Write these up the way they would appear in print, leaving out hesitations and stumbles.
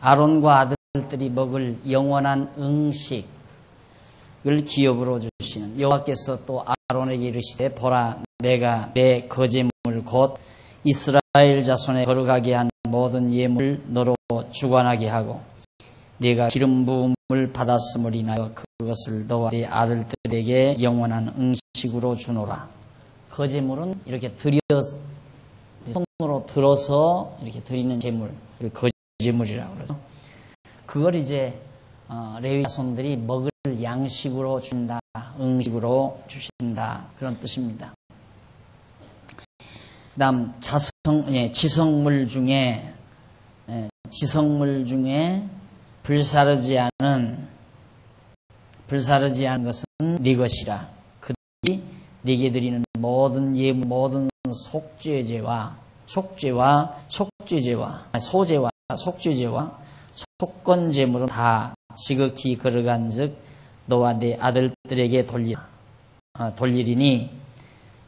아론과 아들들이 먹을 영원한 음식을 기업으로 주시는 여호와께서 또 아론에게 이르시되 보라 내가 내 거제물 곧 이스라엘 자손에 거룩하게 한 모든 예물을 너로 주관하게 하고 네가 기름 부음을 받았음을 인하여 그것을 너와 네 아들들에게 영원한 음식으로 주노라. 거제물은 이렇게 손으로 들어서 이렇게 드리는 제물, 거제물이라고 그러죠. 그걸 이제 레위 자손들이 먹을 양식으로 준다, 음식으로 주신다 그런 뜻입니다. 그다음 지성물 중에 불사르지 않은 것은 네 것이라. 그들이 네게 드리는 모든 예물, 모든 속죄제와 속건제물은 다 지극히 거룩한즉 너와 네 아들들에게 돌리리니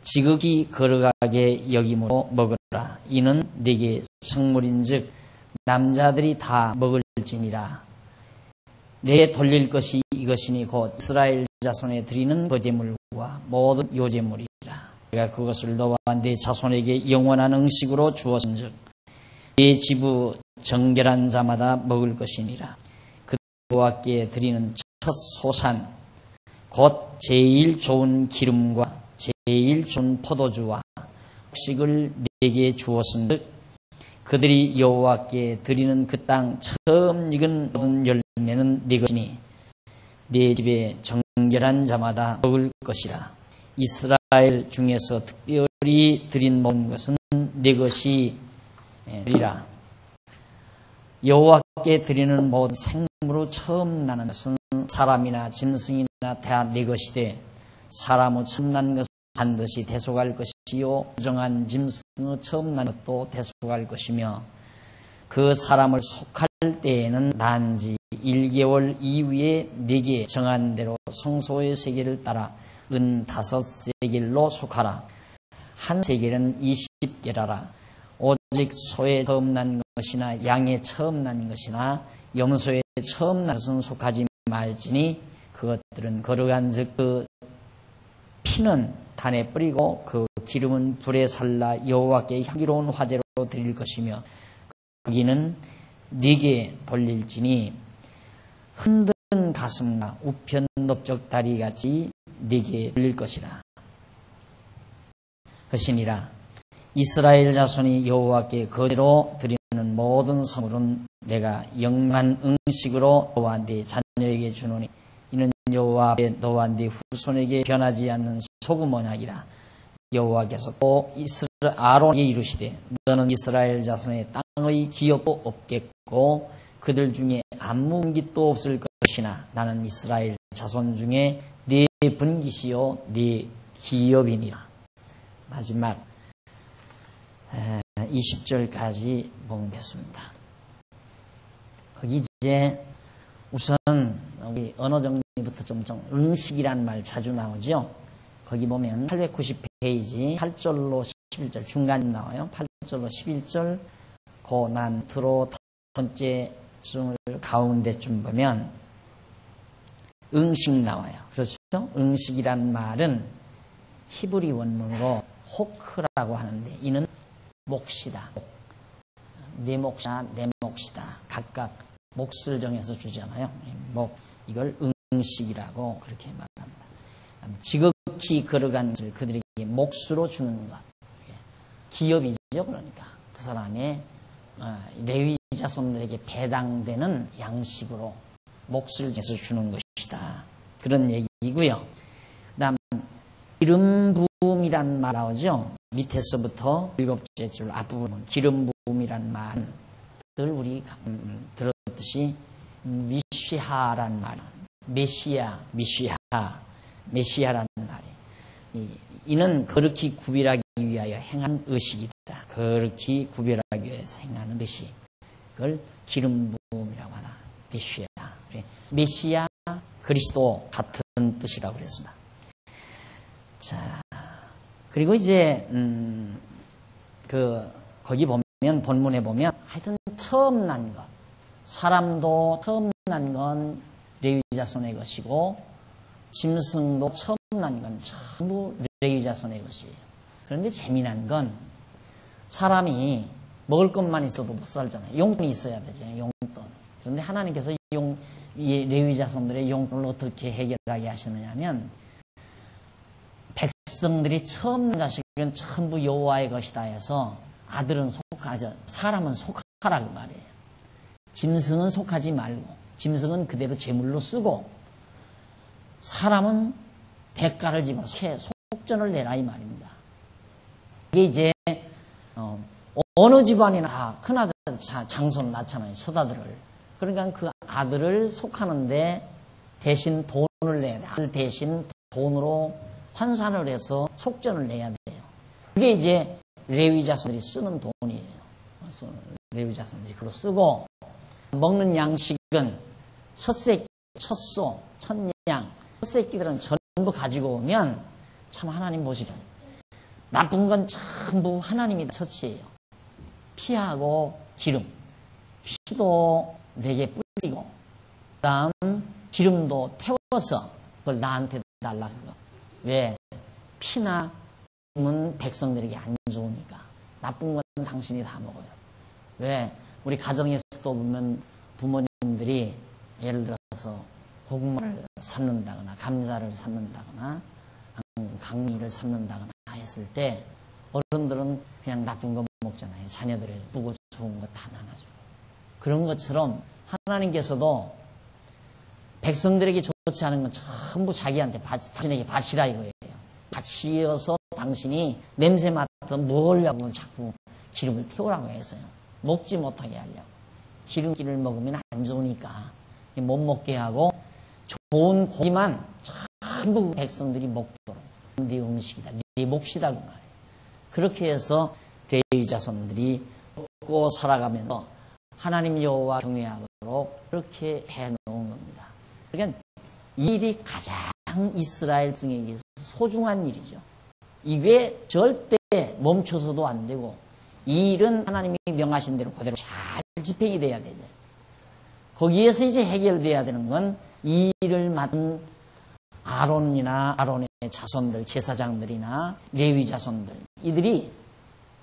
지극히 거룩하게 여김으로 먹으라. 이는 네게 성물인즉 남자들이 다 먹을지니라. 내게 돌릴 것이 이것이니 곧 이스라엘 자손에 드리는 거제물과 모든 요제물이라. 내가 그것을 너와 네 자손에게 영원한 음식으로 주었은즉 네 지부 정결한 자마다 먹을 것이니라. 그 여호와께 드리는 첫 소산 곧 제일 좋은 기름과 제일 좋은 포도주와 곡식을 네게 주었은즉 그들이 여호와께 드리는 그 땅 처음 익은 모든 열매는 네 것이니 네 집에 정결한 자마다 먹을 것이라. 이스라엘 중에서 특별히 드린 모든 것은 네 것이 되리라. 여호와께 드리는 모든 생물로 처음 나는 것은 사람이나 짐승이나 다 네 것이 돼 사람의 처음 난 것은 반드시 대속할 것이요 부정한 짐승의 처음 난 것도 대속할 것이며 그 사람을 속할 때에는 난지 1개월 이후에 네게 정한 대로 성소의 세겔을 따라 은 5세겔로 속하라. 한 세겔은 20게라라. 오직 소의 처음 난 것이나 양의 처음 난 것이나 염소의 처음 난 것은 속하지 말지니 그것들은 거룩한즉 그 피는 단에 뿌리고 그 기름은 불에 살라 여호와께 향기로운 화제로 드릴 것이며 거기는 네게 돌릴지니 흔든 가슴과 우편 넓적 다리같이 네게 돌릴 것이라. 것이니라. 이스라엘 자손이 여호와께 거제로 드리는 모든 선물은 내가 영원한 음식으로 너와 네 자녀에게 주노니 이는 여호와 앞에 너와 네 후손에게 변하지 않는 소금 언약이라. 여호와께서 또 아론에게 이르시되 너는 이스라엘 자손의 땅의 기업도 없겠고 그들 중에 아무 기도 없을 것이나 나는 이스라엘 자손 중에 네 분깃이요 네 기업이니라. 마지막 20절까지 보겠습니다. 거기 이제 우선 우리 언어 정리부터 좀 음식이라는 말 자주 나오죠. 거기 보면 890페이지 8절로 11절 중간 나와요. 8절로 11절 고난트로 번째 중을 가운데쯤 보면 음식 나와요. 그렇죠? 음식이란 말은 히브리 원문으로 호크라고 하는데 이는 몫이다. 내 몫이나 내 몫이다. 각각 몫을 정해서 주잖아요. 이걸 음식이라고 그렇게 말합니다. 지극히 거룩한 것을 그들에게 몫으로 주는 것. 기업이죠. 그러니까 그 사람의 레위 자손들에게 배당되는 양식으로 몫을 정해서 주는 것이다. 그런 얘기고요. 그다음 기름 부음이란 말 나오죠. 밑에서부터 7째 줄 앞부분 기름 부음이란 말을 우리 들었듯이 미시하란 말, 메시아라는 말이 이는 거룩히 구별하기 위하여 행한 의식이다. 거룩히 구별하기 위해서 행하는 의식. 그걸 기름 부음이라고 하나. 메시아 그리스도 같은 뜻이라고 그랬습니다. 자, 그리고 이제 거기 보면 본문에 보면 하여튼 처음 난 것, 사람도 처음 난 건 레위 자손의 것이고 짐승도 처음 난 건 전부 레위 자손의 것이에요. 그런데 재미난 건 사람이 먹을 것만 있어도 못 살잖아요. 용돈이 있어야 되잖아요. 용돈. 그런데 하나님께서 이 레위 자손들의 용돈을 어떻게 해결하게 하시느냐면 백성들이 처음 난 자식은 전부 여호와의 것이다 해서 아들은 속하죠. 사람은 속하라고 말해요. 짐승은 속하지 말고 짐승은 그대로 제물로 쓰고 사람은 대가를 지불 속전을 내라 이 말입니다. 이게 이제 어느 집안이나 다 큰아들 장손 낳잖아요. 첫아들을. 그러니까 그 아들을 속하는데 대신 돈을 내야 돼. 아들 대신 돈으로 환산을 해서 속전을 내야 돼요. 그게 이제 레위 자손들이 쓰는 돈이에요. 레위 자손들이 그거 쓰고 먹는 양식은 첫새끼, 첫소, 첫양, 첫새끼들은 전부 가지고 오면 참 하나님 보시죠. 나쁜 건 전부 하나님이 처치해요. 피하고 기름, 피도 내게 뿌리고 그 다음 기름도 태워서 그걸 나한테 달라 그거. 왜? 피나 기름은 백성들에게 안 좋으니까. 나쁜 건 당신이 다 먹어요. 왜? 우리 가정에서도 보면 부모님들이 예를 들어서 고구마를 삶는다거나 감자를 삶는다거나 강미를 삶는다거나 했을 때 어른들은 그냥 나쁜 거 먹잖아요. 자녀들을 보고 좋은 거 다 나눠주고. 그런 것처럼 하나님께서도 백성들에게 좋지 않은 건 전부 자기한테 당신에게 바치라 이거예요. 바치어서 당신이 냄새 맡던 먹으려고 자꾸 기름을 태우라고 해서요. 먹지 못하게 하려고. 기름기를 먹으면 안 좋으니까 못 먹게 하고 좋은 고기만 전부 백성들이 먹도록 네 음식이다. 네 몫이다 그 말이에요. 그렇게 해서 레위 자손들이 먹고 살아가면서 하나님 여호와 경외하도록 그렇게 해놓은 겁니다. 그러니까 이 일이 가장 이스라엘 백성에게 소중한 일이죠. 이게 절대 멈춰서도 안 되고 이 일은 하나님이 명하신 대로 그대로 잘 집행이 돼야 되죠. 거기에서 이제 해결돼야 되는 건 이 일을 맡은 아론이나 아론의 자손들, 제사장들이나 레위 자손들 이들이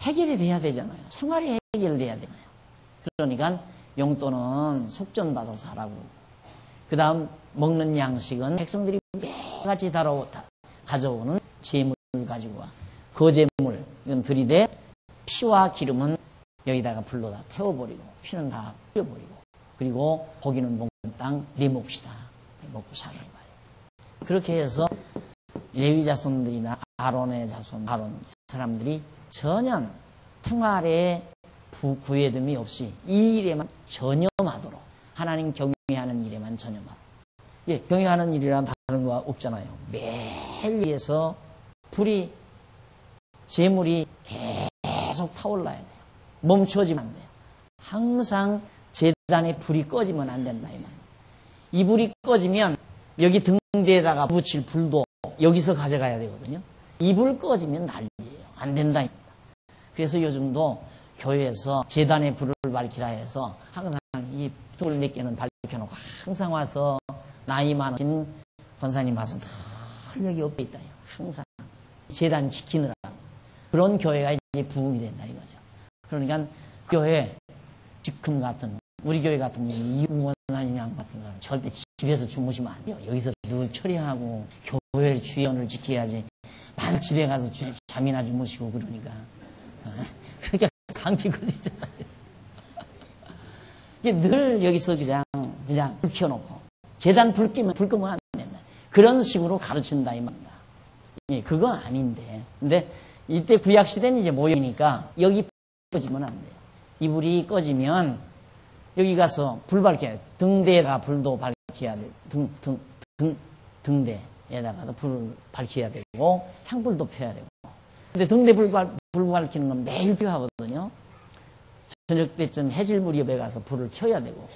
해결이 돼야 되잖아요. 생활이 해결돼야 되잖아요. 그러니까 용돈은 속전받아서 하라고. 그 다음 먹는 양식은 백성들이 매일같이 가져오는 재물을 가지고 와. 그 재물, 이건 들이대 피와 기름은 여기다가 불로 다 태워버리고 피는 다 뿌려버리고 그리고 고기는 먹는 땅 네 몫이다. 먹고 살아야 말이에요. 그렇게 해서 레위 자손들이나 아론의 자손, 아론 사람들이 전혀 생활에 구애됨이 없이 이 일에만 전념하도록 하나님 경외하는 일에만 전념하도록. 예, 경외하는 일이란 다른 거 없잖아요. 매일 위해서 불이 재물이 계속 타올라야 돼요. 멈춰지면 안 돼요. 항상 제단에 불이 꺼지면 안 된다 이 말이에요. 이 불이 꺼지면 여기 등대에다가 붙일 불도 여기서 가져가야 되거든요. 이 불 꺼지면 난리예요. 안 된다. 그래서 요즘도 교회에서 제단에 불을 밝히라 해서 항상 이 불 몇 개는 밝혀놓고 항상 와서 나이 많으신 권사님 와서 늘 여기 옆에 있다. 항상 제단 지키느라 그런 교회가 이제 부흥이 된다 이거죠. 그러니까 교회 지금 같은 우리 교회 같은 경우는 이웅원사님 같은 사람 절대 집에서 주무시면 안 돼요. 여기서 늘 처리하고 교회 주연을 지켜야지. 만 집에 가서 잠이나 주무시고 그러니까 그러니까 감기 걸리잖아요. 늘 여기서 그냥 불 켜놓고 계단 불 끄면 안 된다. 그런 식으로 가르친다 이 말입니다. 예, 그거 아닌데. 근데 이때 구약 시대는 이제 모형이니까 여기 꺼지면 안 돼요. 이 불이 꺼지면 여기 가서 불 밝혀야 돼. 등대에다가 불도 밝혀야 돼. 등대에다가도 불을 밝혀야 되고 향불도 펴야 되고. 근데 등대 불 밝히는 건 매일 필요하거든요. 저녁 때쯤 해질 무렵에 가서 불을 켜야 되고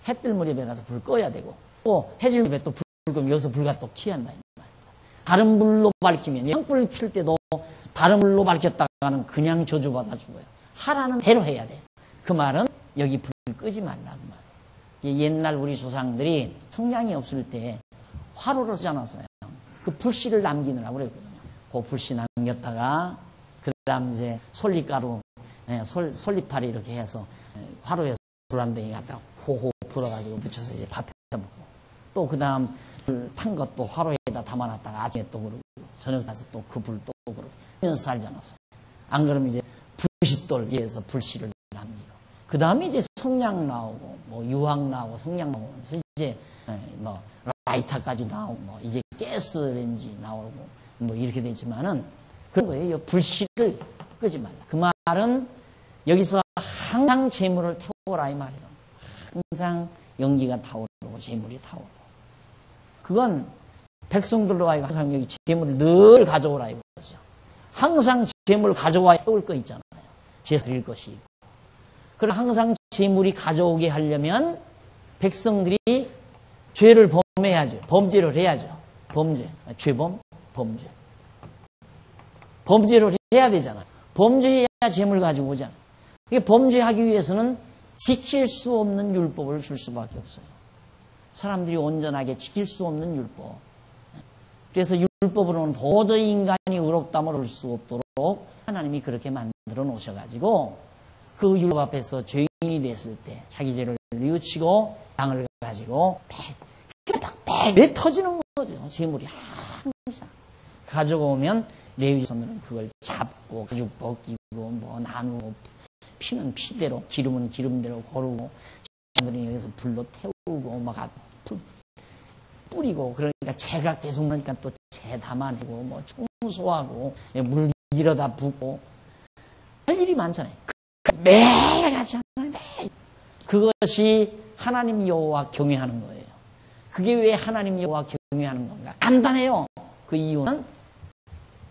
해 뜰 무렵에 가서 불 꺼야 되고 또 해질 무렵에 또 불 끄면 여기서 불과 또 켜야 한다. 다른 불로 밝히면 향불 필 때도 다른 불로 밝혔다가는 그냥 저주받아 죽어요. 하라는 대로 해야 돼요. 그 말은 여기 불 끄지 말라 그 말. 옛날 우리 조상들이 성냥이 없을 때 화로를 쓰지 않았어요. 그 불씨를 남기느라고 그랬거든요. 그 불씨 남겼다가 그 다음 이제 솔잎가루, 솔잎파리 이렇게 해서 화로에서 불 한 덩이 갖다가 호호 불어가지고 묻혀서 이제 밥 해 먹고, 또 그 다음 불 탄 것도 화로에다 담아놨다가 아침에 또 그러고 저녁 가서 또 그 불 또 그러고 하면서 살지 않았어요. 안 그러면 이제 부싯돌에서 불씨를 남기고, 그 다음에 이제 성냥 나오고 뭐 유황 나오고 성냥 나오고 이제 뭐 라이터까지 나오고 뭐 이제 가스레인지 나오고 뭐 이렇게 되지만은 그런 거예요. 불씨를 끄지 말라. 그 말은 여기서 항상 재물을 태워라 이 말이에요. 항상 연기가 타오르고 재물이 타오르고, 그건 백성들로 하여금 항상 여기 재물을 늘 가져오라 이거죠. 항상 재물 가져와야 태울 거 있잖아요. 제사 드릴 것이 있고. 그럼 항상 재물이 가져오게 하려면 백성들이 죄를 범해야죠. 범죄를 해야죠. 범죄, 죄범, 범죄. 범죄를 해야 되잖아요. 범죄해야 재물 가지고 오잖아요. 이게 범죄하기 위해서는 지킬 수 없는 율법을 줄 수밖에 없어요. 사람들이 온전하게 지킬 수 없는 율법. 그래서 율법으로는 도저히 인간이 의롭다함을 얻을 수 없도록 하나님이 그렇게 만들어 놓으셔가지고, 그 율법 앞에서 죄인이 됐을 때 자기 죄를 뉘우치고 양을 가지고 배 터지는 거죠. 재물이 항상 가져오면 레위 자손들은 그걸 잡고 가죽 벗기고 뭐 나누고, 피는 피대로 기름은 기름대로 고르고, 사람들이 여기서 불로 태우고 막 뿌리고, 그러니까 재가 계속 나니까 또 재 담아내고 뭐 청소하고 물 밀어다 붓고 할 일이 많잖아요. 매일 같이 하잖아요. 매일. 그것이 하나님 여호와 경외하는 거예요. 그게 왜 하나님 여호와 경외하는 건가? 간단해요. 그 이유는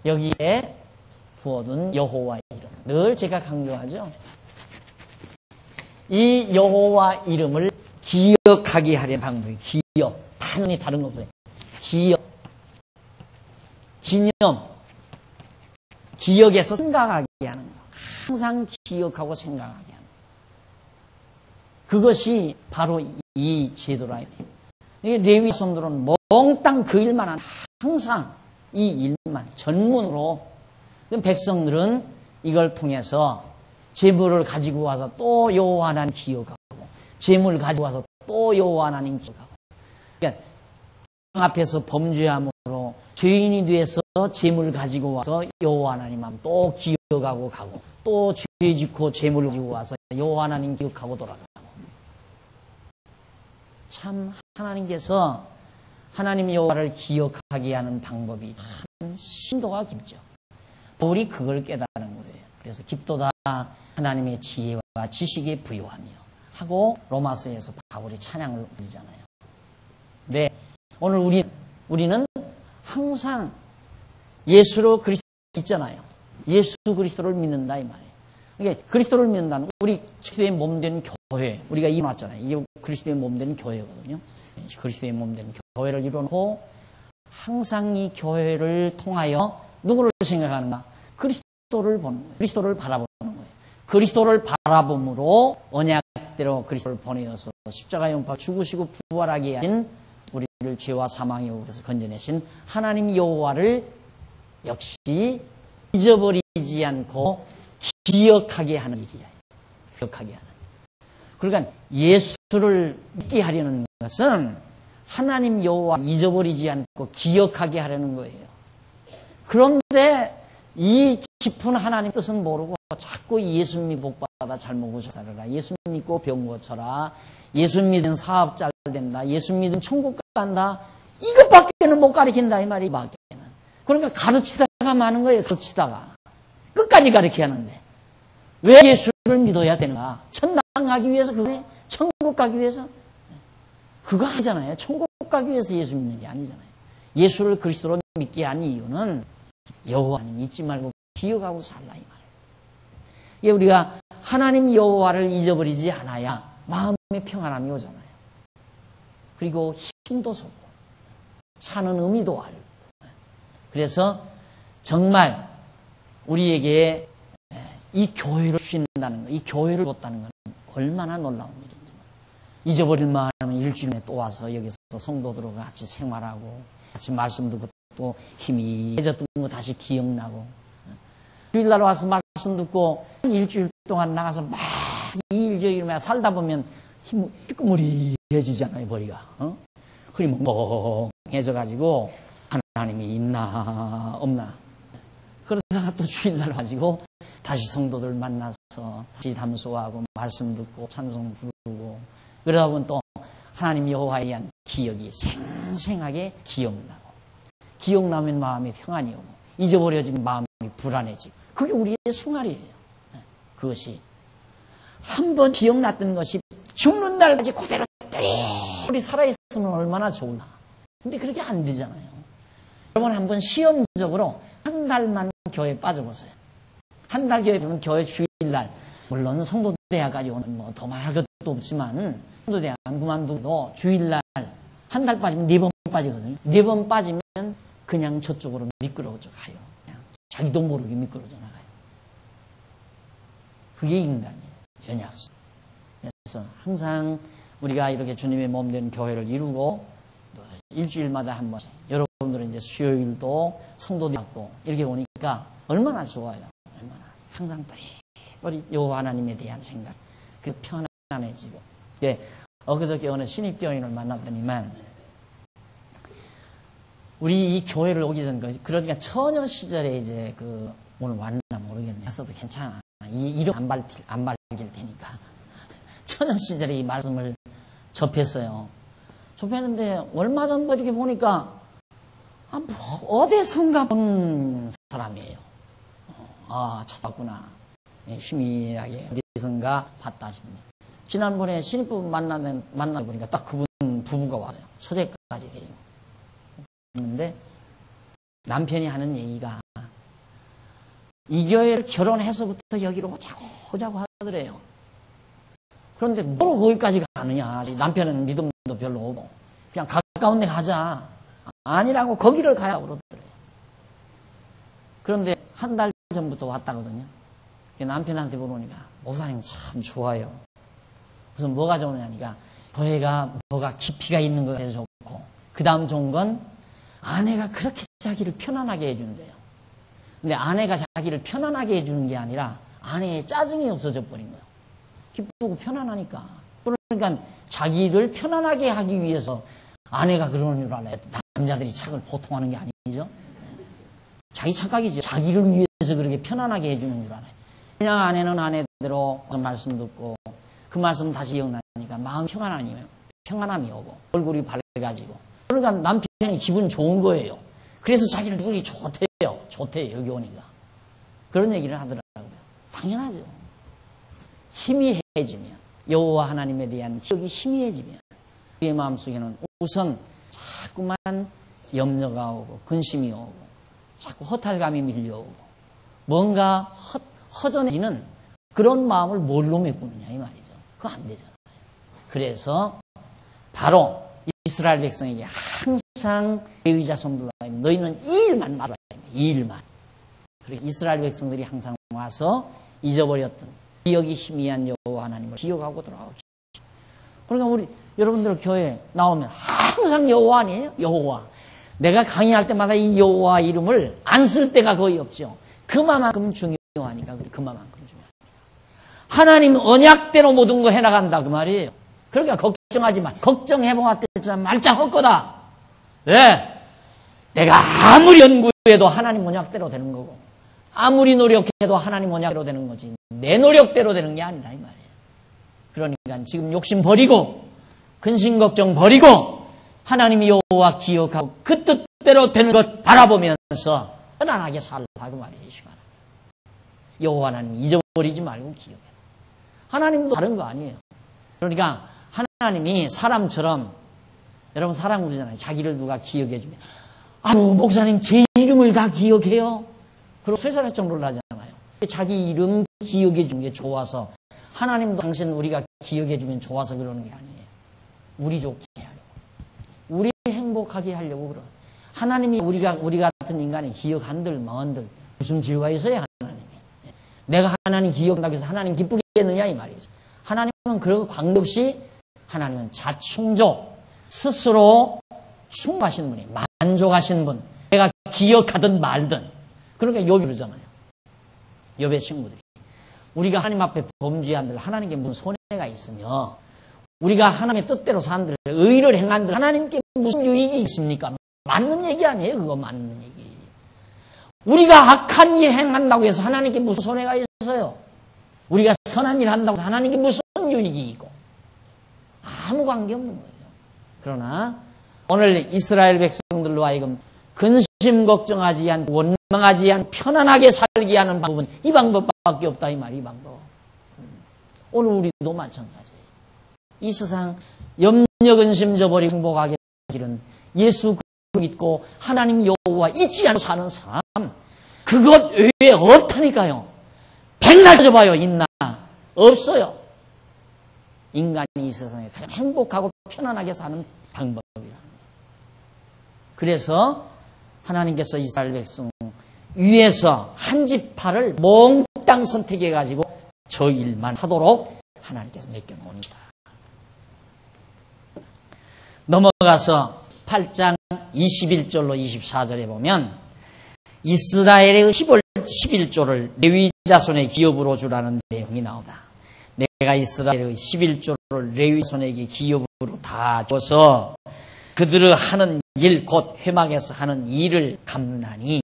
여기에 부어둔 여호와 이름. 늘 제가 강조하죠. 이 여호와 이름을 기억하게 하려는 방법이 기억. 당연히 다른 거 없어요. 기억. 기념. 기억에서 생각하게 하는 거. 항상 기억하고 생각하게 하는 거. 그것이 바로 이 제도라. 레위 손들은 몽땅 그 일만 한, 항상 이 일만 전문으로. 백성들은 이걸 통해서 재물을 가지고 와서 또 여호와 하나님 기억하고, 재물을 가지고 와서 또 여호와 하나님 기억하고. 그러니까 앞에서 범죄함으로 죄인이 돼서 재물을 가지고 와서 여호와 하나님 하면 또 기억하고 가고, 또 죄 짓고 재물을 가지고 와서 여호와 하나님 기억하고 돌아가고. 참 하나님께서 하나님 여호와를 기억하게 하는 방법이 참 심도가 깊죠. 바울이 그걸 깨달은 거예요. 그래서 깊도다 하나님의 지혜와 지식에 부요하며 하고 로마서에서 바울이 찬양을 부르잖아요. 네, 오늘 우리는 항상 예수로 그리스도 있잖아요. 예수 그리스도를 믿는다 이 말이에요. 그러니까 그리스도를 믿는다는 우리 그리스도의 몸된 교회, 우리가 이뤄놨잖아요. 이게 그리스도의 몸된 교회거든요. 그리스도의 몸된 교회를 이뤄놓고 항상 이 교회를 통하여 누구를 생각하는가? 그리스도를 보는 거예요. 그리스도를 바라보는 거예요. 그리스도를 바라봄으로 언약대로 그리스도를 보내어서 십자가 용파 죽으시고 부활하게 하신 우리를 죄와 사망의 법에서 건져내신 하나님 여호와를 역시 잊어버리지 않고 기억하게 하는 일이에요. 기억하게 하는. 그러니까 예수를 믿게 하려는 것은 하나님 여호와 잊어버리지 않고 기억하게 하려는 거예요. 그런데 이 깊은 하나님 뜻은 모르고 자꾸 예수 믿고 복받아 잘 먹고 잘 살아라. 예수 믿고 병 고쳐라. 예수 믿은 사업 잘 된다. 예수 믿은 천국 간다. 이것밖에는 못 가르친다 이 말이 밖에는. 그러니까 가르치다가 많은 거예요. 가르치다가 끝까지 가르쳐야 하는데 왜 예수를 믿어야 되는가? 천당 가기 위해서 그거네. 천국 가기 위해서 그거 아니잖아요. 천국 가기 위해서 예수 믿는 게 아니잖아요. 예수를 그리스도로 믿게 한 이유는 여호와는 잊지 말고 기억하고 살라 이 말이에요. 이게 우리가 하나님 여호와를 잊어버리지 않아야 마음의 평안함이 오잖아요. 그리고 힘도 솟고 사는 의미도 알고. 그래서 정말 우리에게 이 교회를 주신다는 거, 이 교회를 줬다는 건 얼마나 놀라운 일인지. 잊어버릴 만하면 일주일에 또 와서 여기서 성도들과 같이 생활하고 같이 말씀 듣고 또 힘이 해졌던 거 다시 기억나고 주일날 와서 말씀 듣고 일주일 동안 나가서 막 일주일만 살다 보면 삐끄머리해지잖아요. 머리가 흐리멍멍해져가지고 하나님이 있나 없나 그러다가 또 주일날 가지고 다시 성도들 만나서 다시 담소하고 말씀 듣고 찬송 부르고 그러다 보면 또 하나님 여호와에 대한 기억이 생생하게 기억나면 마음이 평안이 오고 잊어버려지면 마음이 불안해지고 그게 우리의 생활이에요. 그것이 한번 기억났던 것이 죽는 날까지 그대로 우리 살아있으면 얼마나 좋을까. 근데 그렇게 안 되잖아요. 여러분 한번 시험적으로 한 달만 교회에 빠져보세요. 한 달 교회면 교회 주일날 물론 성도대학까지 오는 뭐 더 말할 것도 없지만 성도대학 안 그만두고 주일날 한 달 빠지면 4번 빠지거든요. 4번 빠지면 그냥 저쪽으로 미끄러져 가요. 그냥 자기도 모르게 미끄러져 나가요. 그게 인간이에요. 연약성. 그래서 항상 우리가 이렇게 주님의 몸 된 교회를 이루고 일주일마다 한 번씩 여러분들은 이제 수요일도 성도대학도 이렇게 오니까 얼마나 좋아요. 얼마나 항상 우리 여호와 하나님에 대한 생각 그 편안해지고 엊그저께 어느 신입교인을 만났더니만 우리 이 교회를 오기 전 그러니까 처녀 시절에 이제 오늘 왔나 모르겠네. 했어도 괜찮아. 이 이름 안 밝힐 테니까. 처녀 시절에 이 말씀을 접했어요. 접했는데 얼마 전부터 이렇게 보니까 어디선가 본 사람이에요. 찾았구나. 희미하게 어디선가 봤다 싶네. 지난번에 신입부 만나 보니까 딱 그분 부부가 와요. 소재까지 데리고. 있는데 남편이 하는 얘기가 이 교회를 결혼해서부터 여기로 오자고 하더래요. 그런데 뭘 거기까지 가느냐. 남편은 믿음도 별로 없고 그냥 가까운 데 가자. 아니라고 거기를 가야 그러더래요. 그런데 한 달 전부터 왔다거든요. 남편한테 물어보니까 목사님 참 좋아요. 무슨 뭐가 좋으냐니까 교회가 뭐가 깊이가 있는 거 해서 좋고 그 다음 좋은 건 아내가 그렇게 자기를 편안하게 해준대요. 근데 아내가 자기를 편안하게 해주는 게 아니라 아내의 짜증이 없어져 버린 거예요. 기쁘고 편안하니까. 그러니까 자기를 편안하게 하기 위해서 아내가 그러는 줄 알아요. 남자들이 착을 보통 하는 게 아니죠. 자기 착각이죠. 자기를 위해서 그렇게 편안하게 해주는 줄 알아요. 그냥 아내는 아내대로 말씀 듣고 그 말씀 다시 기억나니까 마음 평안함이 오고 얼굴이 밝아지고 그러니까 남편이 기분 좋은 거예요. 그래서 자기는 기분이 좋대요. 여기 오니까. 그런 얘기를 하더라고요. 당연하죠. 희미해지면 여호와 하나님에 대한 기억이 희미해지면 우리의 마음속에는 우선 자꾸만 염려가 오고 근심이 오고 자꾸 허탈감이 밀려오고 뭔가 허전해지는 그런 마음을 뭘로 메꾸느냐 이 말이죠. 그거 안 되잖아요. 그래서 바로 이스라엘 백성에게 항상 레위자 성도가 너희는 이 일만 말해야 됩니다. 이 일만. 그리고 이스라엘 백성들이 항상 와서 잊어버렸던 기억이 희미한 여호와 하나님을 기억하고 돌아오죠. 그러니까 여러분들 교회 나오면 항상 여호와 아니에요? 여호와. 내가 강의할 때마다 이 여호와 이름을 안 쓸 때가 거의 없죠. 그만큼 중요하니까. 그만큼 중요하니까. 하나님 언약대로 모든 거 해나간다 그 말이에요. 그러니까 걱정하지 마. 걱정해보았댔지만 말짱 헛거다. 왜? 내가 아무리 연구해도 하나님 언약대로 되는 거고 아무리 노력해도 하나님 언약대로 되는 거지 내 노력대로 되는 게 아니다 이 말이에요. 그러니까 지금 욕심 버리고 근심 걱정 버리고 하나님이 여호와 기억하고 그 뜻대로 되는 것 바라보면서 편안하게 살라 그 말이에요. 여호와 하나님 잊어버리지 말고 기억해라. 하나님도 다른 거 아니에요. 그러니까 하나님이 사람처럼 여러분 사람 그러잖아요. 자기를 누가 기억해 주면 목사님 제 이름을 다 기억해요. 그리고 쇠사할 정도로 하잖아요. 자기 이름 기억해 주는 게 좋아서 하나님도 당신 우리가 기억해 주면 좋아서 그러는 게 아니에요. 우리 좋게 하려고. 우리 행복하게 하려고 그러는. 하나님이 우리 같은 인간이 기억한들 뭐한들 무슨 기회가 있어요 하나님이. 내가 하나님 기억한다고 해서 하나님 기쁘겠느냐 이 말이죠. 하나님은 그런 관계없이 하나님은 자충족, 스스로 충만하신 분이, 만족하신 분, 내가 기억하든 말든. 그러니까 욥이 그러잖아요. 욥의 친구들이. 우리가 하나님 앞에 범죄한들 하나님께 무슨 손해가 있으며, 우리가 하나님의 뜻대로 산들, 의를 행한들 하나님께 무슨 유익이 있습니까? 맞는 얘기 아니에요. 그거 맞는 얘기. 우리가 악한 일 행한다고 해서 하나님께 무슨 손해가 있어요? 우리가 선한 일 한다고 해서 하나님께 무슨 유익이 있고? 아무 관계없는 거예요. 그러나 오늘 이스라엘 백성들로 하여금 근심 걱정하지 않고 원망하지 않고 편안하게 살게 하는 방법은 이 방법밖에 없다 이 말이, 이 방법. 오늘 우리도 마찬가지예요. 이 세상 염려 근심 저버리고 행복하게 살기는 예수 믿고 하나님 여호와 잊지 않고 사는 삶, 그것 외에 없다니까요. 백날 따져봐요. 있나? 없어요. 인간이 이 세상에 가장 행복하고 편안하게 사는 방법이라는 거예요. 그래서 하나님께서 이스라엘 백성 위에서 한 지파를 몽땅 선택해가지고 저 일만 하도록 하나님께서 맡겨놓습니다. 넘어가서 8장 21절로 24절에 보면 이스라엘의 11조를 레위 자손의 기업으로 주라는 내용이 나온다. 내가 이스라엘의 11조를 레위 자손에게 기업으로 다 줘서 그들의 하는 일, 곧 회막에서 하는 일을 갚나니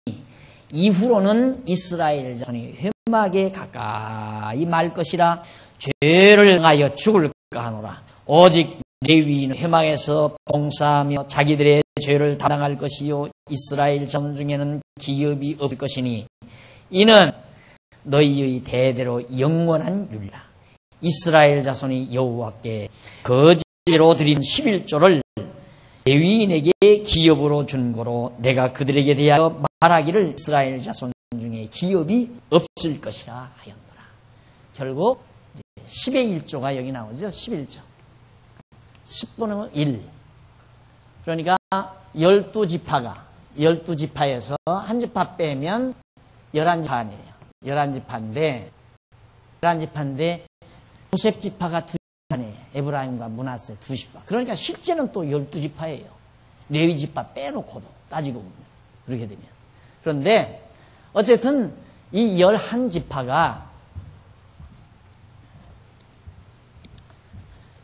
이후로는 이스라엘 자손이 회막에 가까이 말 것이라 죄를 행하여 죽을까 하노라. 오직 레위인은 회막에서 봉사하며 자기들의 죄를 담당할 것이요 이스라엘 자손 중에는 기업이 없을 것이니 이는 너희의 대대로 영원한 율이라. 이스라엘 자손이 여호와께 거제로 드린 11조를 레위인에게 기업으로 준 거로 내가 그들에게 대하여 말하기를 이스라엘 자손 중에 기업이 없을 것이라 하였노라. 결국 10의 1조가 여기 나오죠. 11조. 10분의 1. 그러니까 12지파에서 한 지파 빼면 11지파 아니에요. 11지파인데 요셉 지파가 2지파네요. 에브라임과 므낫세 2지파. 그러니까 실제는 또 12지파예요. 레위 지파 빼놓고도 따지고 보면. 그렇게 되면. 그런데 어쨌든 이 11지파가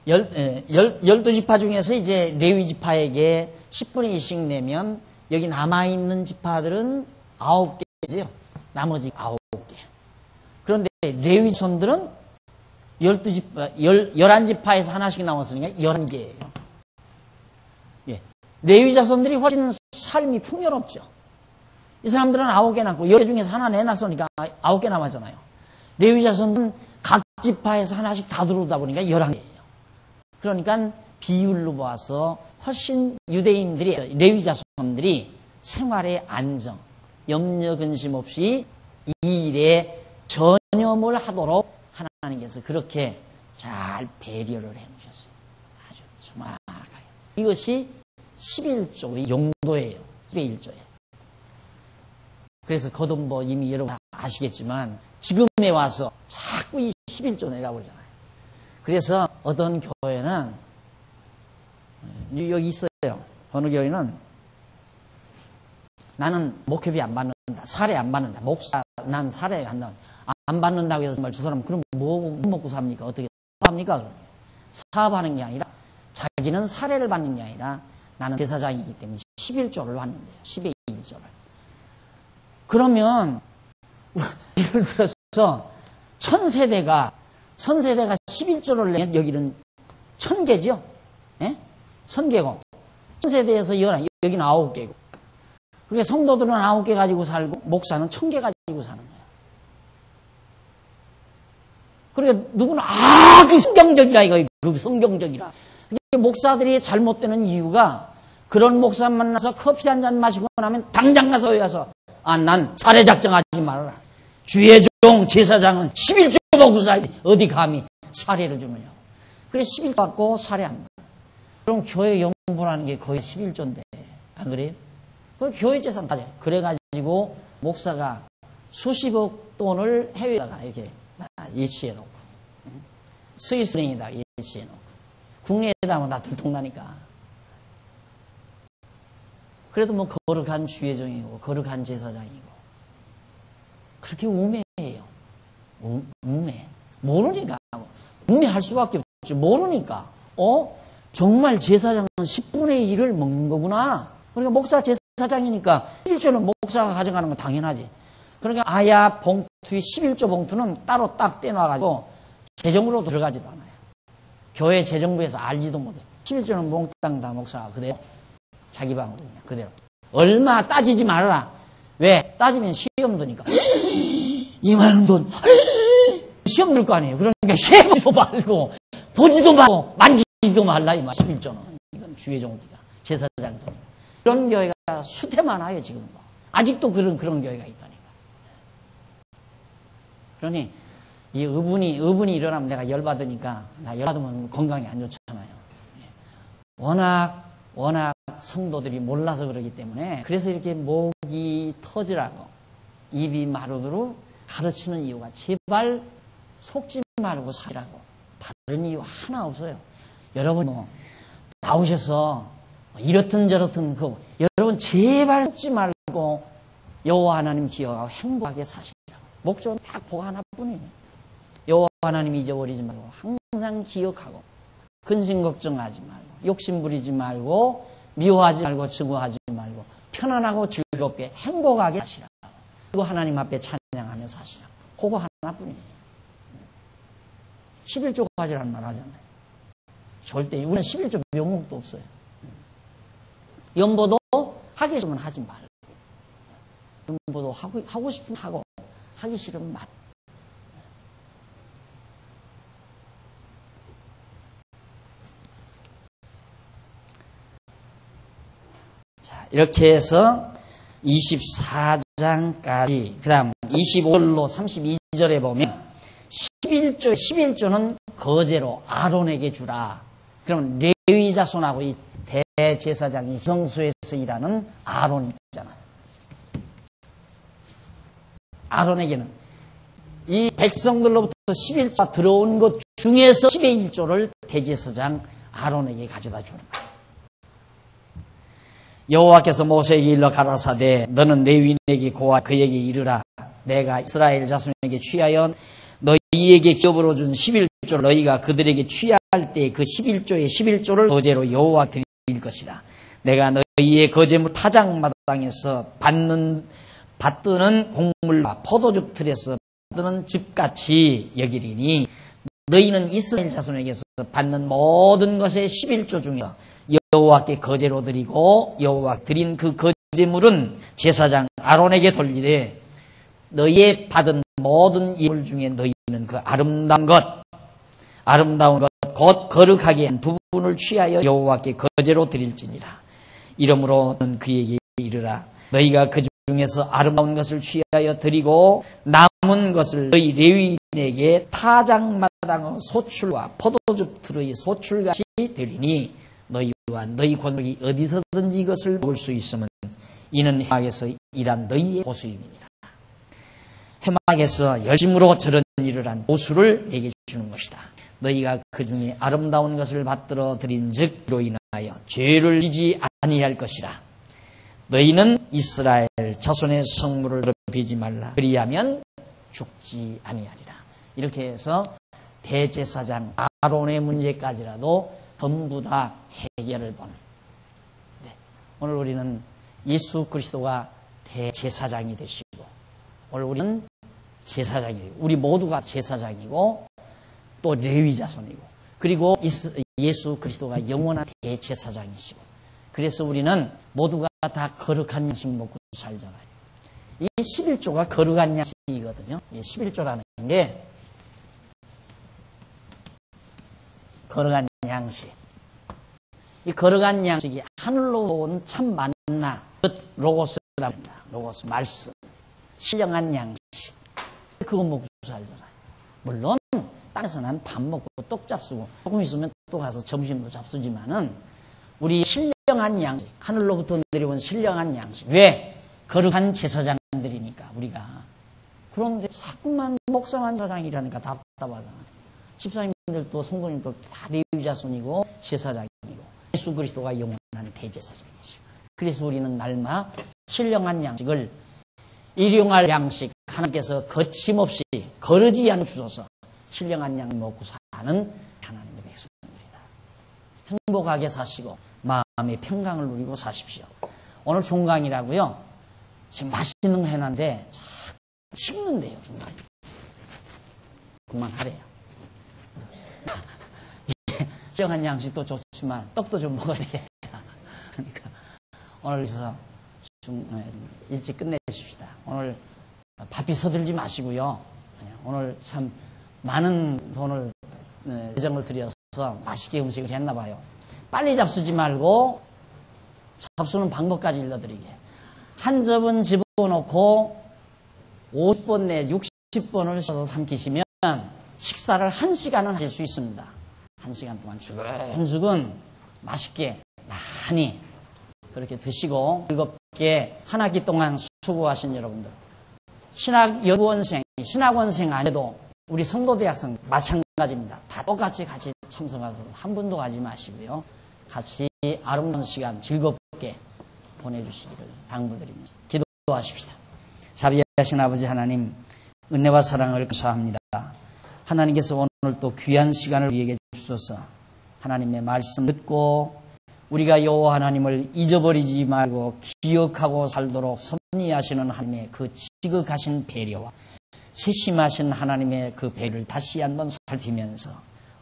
12지파 중에서 이제 레위 지파에게 10분의 1씩 내면 여기 남아있는 지파들은 9개죠. 나머지 9개. 그런데 레위 손들은 11지파에서 하나씩 나왔으니까 11개예요. 예. 레위 자손들이 훨씬 삶이 풍요롭죠. 이 사람들은 9개 남고 10개 중에서 하나 내놨으니까 9개 남았잖아요. 레위 자손은 각 지파에서 하나씩 다 들어오다 보니까 11개예요. 그러니까 비율로 봐서 훨씬 유대인들이, 레위 자손들이 생활의 안정, 염려 근심 없이 이 일에 전념을 하도록 하나님께서 그렇게 잘 배려를 해놓으셨어요. 아주 정확하게. 이것이 11조의 용도예요. 11조예요. 그래서 거듭 이미 여러분 다 아시겠지만 지금에 와서 자꾸 이 11조 내라고 그러잖아요. 그래서 어떤 교회는 여기 있어요. 어느 교회는 나는 목회비 안 받는다. 사례 안 받는다. 목사 난 사례 한다. 안 받는다고 해서 정말 저 사람 그럼 뭐 먹고 삽니까? 어떻게 합니까? 사업하는 게 아니라 자기는 사례를 받는 게 아니라 나는 제사장이기 때문에 11조를 받는데요. 10의 1조를. 그러면 예를 들어서 선세대가 11조를 내면 여기는 1000개죠? 예? 1000개고 선세대에서 여기는 9개고 그러니까 성도들은 9개 가지고 살고 목사는 1000개 가지고 사는 거예요. 그러니까 누구는 그 성경적이라 이거 그 성경적이라. 목사들이 잘못되는 이유가 그런 목사 만나서 커피 한잔 마시고 나면 당장 가서 외워서 난 사례 작정하지 말아라. 주의 종 제사장은 11조 먹고 살지 어디 감히 사례를 주느냐고. 그래 11조 받고 사례 안 받아. 그럼 교회 용보라는 게 거의 11조인데 안 그래요? 그 교회 재산 다 그래가지고 목사가 수십억 돈을 해외에다가 이렇게 예치해놓고 스위스은행에다가 예치해놓고 국내에다 하면 다 들통나니까. 그래도 뭐 거룩한 주회종이고 거룩한 제사장이고 그렇게 우매해요. 우매. 모르니까. 우매할 수밖에 없지. 모르니까. 정말 제사장은 10분의 1을 먹는 거구나. 그러니까 목사 제사장이니까 11조는 목사가 가져가는 건 당연하지. 그러니까 아야 봉투의 11조 봉투는 따로 딱 떼놔가지고 재정으로 들어가지도 않아요. 교회 재정부에서 알지도 못해. 11조는 몽땅 다 목사가 그대로 자기 방으로 그냥 그대로. 얼마 따지지 말아라. 왜? 따지면 시험 드니까. 2만 원 돈. 시험 들 거 아니에요. 그러니까 세보지도 말고 보지도 말고 만지지도 말라 이 말. 11조는. 이건 주회종기가 제사장 돈. 그런 교회가 수태 많아요 지금. 아직도 그런 교회가 있다니까. 그러니 이 의분이 일어나면 내가 열받으니까 나 열받으면 건강이 안 좋잖아요. 워낙 성도들이 몰라서 그러기 때문에 그래서 이렇게 목이 터지라고 입이 마르도록 가르치는 이유가 제발 속지 말고 살라고. 다른 이유 하나 없어요. 여러분 나오셔서 이렇든 저렇든 여러분 제발 속지 말고 여호와 하나님 기억하고 행복하게 사시라고. 목적은 딱 그거 하나뿐이에요. 여호와 하나님 잊어버리지 말고 항상 기억하고 근심 걱정하지 말고 욕심 부리지 말고 미워하지 말고 증오하지 말고 편안하고 즐겁게 행복하게 사시라고. 그리고 하나님 앞에 찬양하며 사시라고. 그거 하나뿐이에요. 11조 가지라는 말 하잖아요. 절대 우리는 11조 명목도 없어요. 연보도 하기 싫으면 하지 말고 연보도 하고 싶으면 하고 하기 싫으면 말. 자, 이렇게 해서 24장까지 그 다음 25절로 32절에 보면 11조는 거제로 아론에게 주라. 그러면 레위 자손하고 이 대제사장이 성소에서 일하는 아론이 있잖아요. 아론에게는 이 백성들로부터 11조가 들어온 것 중에서 10의 1조를 대제사장 아론에게 가져다 주는 거예요. 여호와께서 모세에게 일러 가라사대 너는 레위인에게 고와 그에게 이르라. 내가 이스라엘 자손에게 취하여 너희에게 기업으로 준 11조를 너희가 그들에게 취할 때 그 11조의 11조를 거제로 여호와 드릴 것이라. 내가 너희의 거제물 타작마당에서 받드는 곡물과 포도즙 틀에서 받드는 즙같이 여기리니 너희는 이스라엘 자손에게서 받는 모든 것의 11조 중에서 여호와께 거제로 드리고 여호와 드린 그 거제물은 제사장 아론에게 돌리되 너희의 받은 모든 예물 중에 너희는 그 아름다운 것 곧 거룩하게 한 부분을 취하여 여호와께 거제로 드릴지니라. 이러므로 너는 그에게 이르라. 너희가 그 중에서 아름다운 것을 취하여 드리고 남은 것을 너희 레위인에게 타작마당의 소출과 포도즙 틀의 소출같이 드리니 너희와 너희 권속이 어디서든지 이것을 먹을 수 있으면 이는 해막에서 일한 너희의 보수임이니라. 해막에서 열심으로 저런 일을 한 보수를 내게 주는 것이다. 너희가 그 중에 아름다운 것을 받들어 드린 즉로 인하여 죄를 지지 아니할 것이라. 너희는 이스라엘 자손의 성물을 더럽히지 말라. 그리하면 죽지 아니하리라. 이렇게 해서 대제사장 아론의 문제까지라도 전부 다 해결을 보는. 네. 오늘 우리는 예수 그리스도가 대제사장이 되시고 오늘 우리는 제사장이에요. 우리 모두가 제사장이고 또 레위 자손이고 그리고 예수 그리스도가 영원한 대제사장이시고 그래서 우리는 모두가 다 거룩한 양식 먹고 살잖아요. 이 11조가 거룩한 양식이거든요. 이 11조라는 게 거룩한 양식. 이 거룩한 양식이 하늘로 온 참 만나, 로고스라고 합니다. 로고스, 말씀. 신령한 양식. 그거 먹고 살잖아요. 물론 땅에서 난 밥 먹고 떡 잡수고 조금 있으면 또 가서 점심도 잡수지만은 우리 신령한 양식, 하늘로부터 내려온 신령한 양식. 왜? 거룩한 제사장들이니까 우리가. 그런데 자꾸만 목상한 사장이라니까 답답하잖아요. 집사님들도 성도님들도 다 레위 자손이고 제사장이고 예수 그리스도가 영원한 대제사장이시고, 그래서 우리는 날마다 신령한 양식을, 일용할 양식 하나님께서 거침없이 거르지 않고 주셔서 신령한 양 먹고 사는 하나님의 백성입니다. 행복하게 사시고 마음의 평강을 누리고 사십시오. 오늘 종강이라고요. 지금 맛있는 거 해놨는데 식는데요. 정말. 그만하래요. 신령한 양식도 좋지만 떡도 좀 먹어야 되겠다. 그러니까 오늘 그래서 좀 일찍 끝내십시다. 오늘 바삐 서들지 마시고요. 오늘 참 많은 돈을 예정을 들여서 맛있게 음식을 했나 봐요. 빨리 잡수지 말고 잡수는 방법까지 일러드리게. 한 접은 집어넣고 50번 내지 60번을 셔서 삼키시면 식사를 1시간은 하실 수 있습니다. 1시간 동안 죽은 맛있게 많이 그렇게 드시고 즐겁게 한 학기 동안 수고하신 여러분들, 신학연구원생, 신학원생 아니어도 우리 성도대학생 마찬가지입니다. 다 똑같이 같이 참석하셔서 한 분도 가지 마시고요. 같이 아름다운 시간 즐겁게 보내주시기를 당부드립니다. 기도하십시다. 자비하신 아버지 하나님, 은혜와 사랑을 감사합니다. 하나님께서 오늘 또 귀한 시간을 우리에게 주셔서 하나님의 말씀 듣고 우리가 여호와 하나님을 잊어버리지 말고 기억하고 살도록 섭리하시는 하나님의 그 지극하신 배려와 세심하신 하나님의 그 배를 다시 한번 살피면서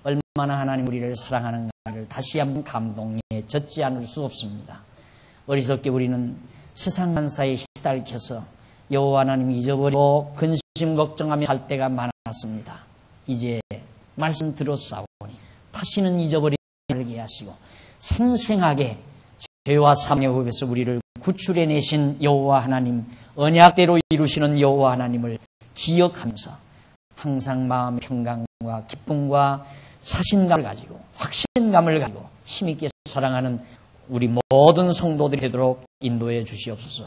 얼마나 하나님 우리를 사랑하는가를 다시 한번 감동에 젖지 않을 수 없습니다. 어리석게 우리는 세상 만사에 시달켜서 여호와 하나님을 잊어버리고 근심 걱정하며 살 때가 많았습니다. 이제 말씀 들었사오니 다시는 잊어버리지 말게 하시고 생생하게 죄와 사망의 법에서 우리를 구출해내신 여호와 하나님, 언약대로 이루시는 여호와 하나님을 기억하면서 항상 마음의 평강과 기쁨과 자신감을 가지고 확신감을 가지고 힘있게 사랑하는 우리 모든 성도들이 되도록 인도해 주시옵소서.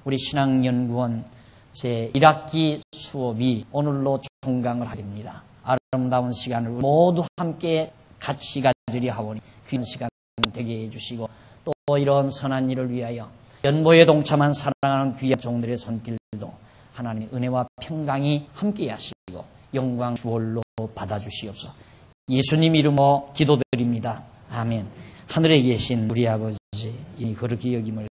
우리 신학연구원 제1학기 수업이 오늘로 종강을 하게 됩니다. 아름다운 시간을 모두 함께 같이 가지리 하오니 귀한 시간 되게 해주시고 또 이런 선한 일을 위하여 연보에 동참한 사랑하는 귀한 종들의 손길도 하나님의 은혜와 평강이 함께 하시고 영광 주홀로 받아주시옵소서. 예수님 이름으로 기도드립니다. 아멘. 하늘에 계신 우리 아버지, 이 거룩히 여김을